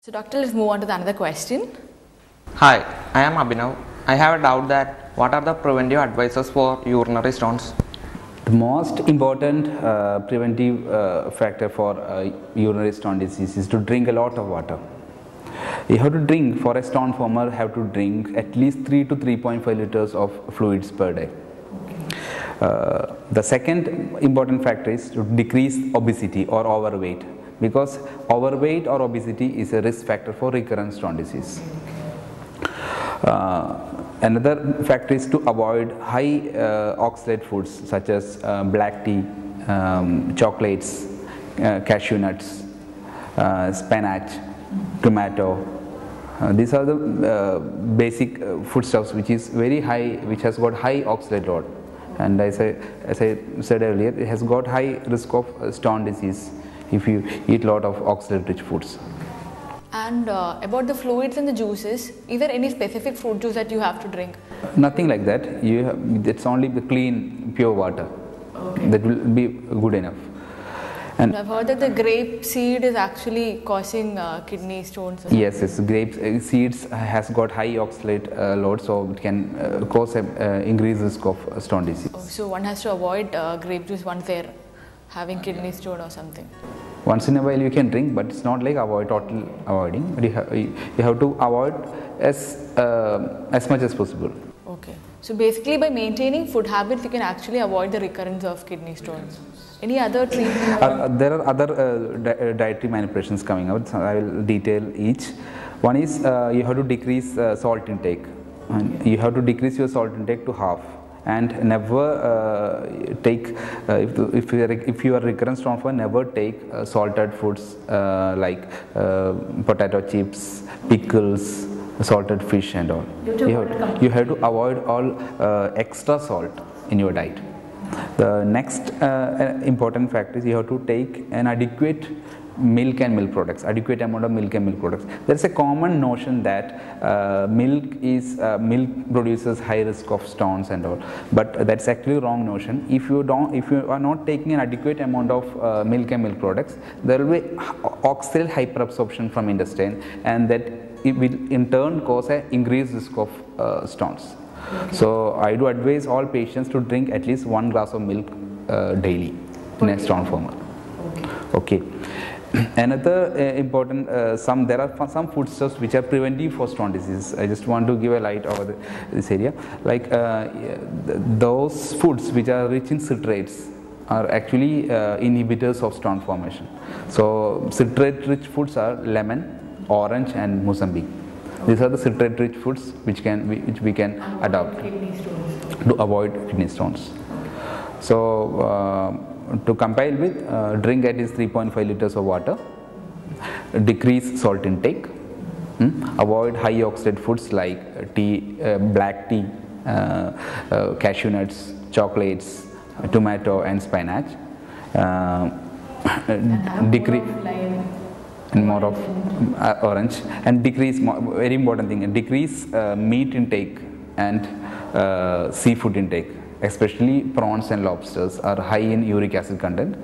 So doctor, let's move on to the another question. Hi, I am Abhinav. I have a doubt that what are the preventive advices for urinary stones? The most important preventive factor for urinary stone disease is to drink a lot of water. You have to drink, for a stone former, have to drink at least 3 to 3.5 liters of fluids per day. The second important factor is to decrease obesity or overweight, because overweight or obesity is a risk factor for recurrent stone disease. Another factor is to avoid high oxalate foods such as black tea, chocolates, cashew nuts, spinach, tomato. These are the basic foodstuffs which is very high, which has got high oxalate load, and as I said earlier, it has got high risk of stone disease if you eat a lot of oxalate rich foods. And about the fluids and the juices, is there any specific fruit juice that you have to drink? Nothing like that. It's only the clean, pure water. Okay. That will be good enough. And I've heard that the grape seed is actually causing kidney stones. yes, grape seeds has got high oxalate load, so it can cause an increased risk of stone disease. Oh, so one has to avoid grape juice once they're having kidney stone or something. Once in a while you can drink, but it's not like total avoiding. But you have to avoid as much as possible. Okay. So basically, by maintaining food habits, you can actually avoid the recurrence of kidney stones. Any other treatment? There are other dietary manipulations coming out. So I will detail each. One is you have to decrease salt intake. And you have to decrease your salt intake to half. And never take, if you are recurrent stone former, never take salted foods like potato chips, pickles, salted fish and all. You have to avoid all extra salt in your diet. The next important factor is you have to take an adequate milk and milk products, adequate amount of milk and milk products. There is a common notion that milk produces high risk of stones and all, but that's actually wrong notion. If you are not taking an adequate amount of milk and milk products, there will be oxalate hyperabsorption from intestine, and that it will in turn cause an increased risk of stones. Okay. So I do advise all patients to drink at least 1 glass of milk daily in a stone former. Okay. Another important, there are some foodstuffs which are preventive for stone disease. I just want to give a light over this area. Like those foods which are rich in citrates are actually inhibitors of stone formation. So citrate-rich foods are lemon, orange, and Mozambique. These are the citrate-rich foods which we can adopt to avoid kidney stones. So to compile with, drink at least 3.5 liters of water, decrease salt intake, avoid high oxalate foods like tea, black tea, cashew nuts, chocolates, tomato and spinach, decrease and more of orange, and decrease, very important thing, decrease meat intake and seafood intake. Especially prawns and lobsters are high in uric acid content.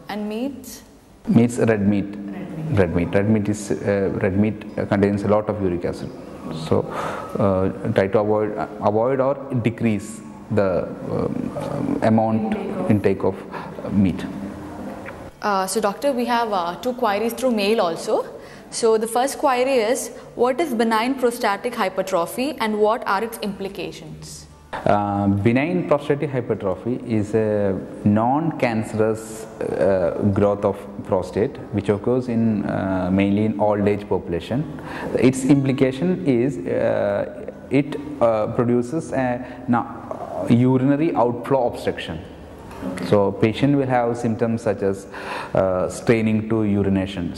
And meats? Meats, red meat. Red meat contains a lot of uric acid. So try to avoid or decrease the amount intake of meat. So doctor, we have 2 queries through mail also. So the first query is, what is benign prostatic hypertrophy and what are its implications? Benign prostatic hypertrophy is a non-cancerous growth of prostate which occurs in mainly in old age population. Its implication is it produces a urinary outflow obstruction. Okay. So patient will have symptoms such as straining to urination,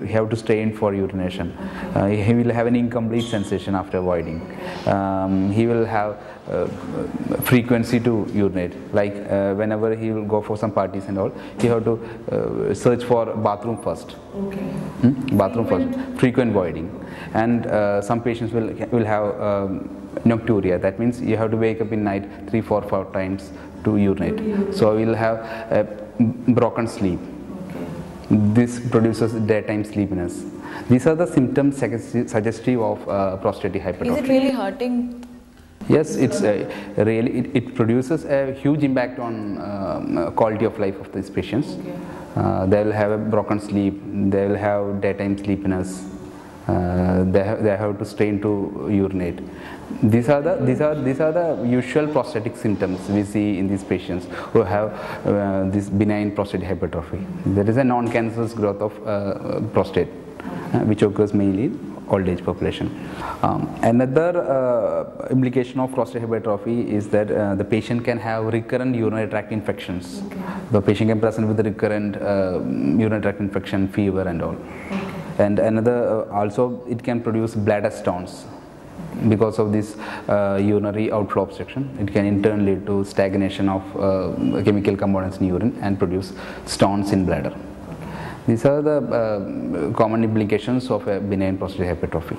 have to strain for urination. He will have an incomplete sensation after avoiding. He will have frequency to urinate, like whenever he will go for some parties and all, he have to search for bathroom first. Okay. Bathroom first, frequent voiding. And some patients will have nocturia. That means you have to wake up in night 3, 4, 5 times to urinate. So we'll have a broken sleep. Okay. This produces daytime sleepiness. These are the symptoms suggestive of prostatic hypertrophy. Is it really hurting? Yes, it's really it produces a huge impact on quality of life of these patients. Okay. They will have a broken sleep. They will have daytime sleepiness. They have to strain to urinate. These are the usual prostatic symptoms we see in these patients who have this benign prostatic hypertrophy. There is a non-cancerous growth of prostate, which occurs mainly in old age population. Another implication of prostatic hypertrophy is that the patient can have recurrent urinary tract infections. Okay. The patient can present with recurrent urinary tract infection, fever and all. Okay. And another also it can produce bladder stones. Because of this urinary outflow obstruction, it can in turn lead to stagnation of chemical components in urine and produce stones in bladder. These are the common implications of a benign prostatic hypertrophy.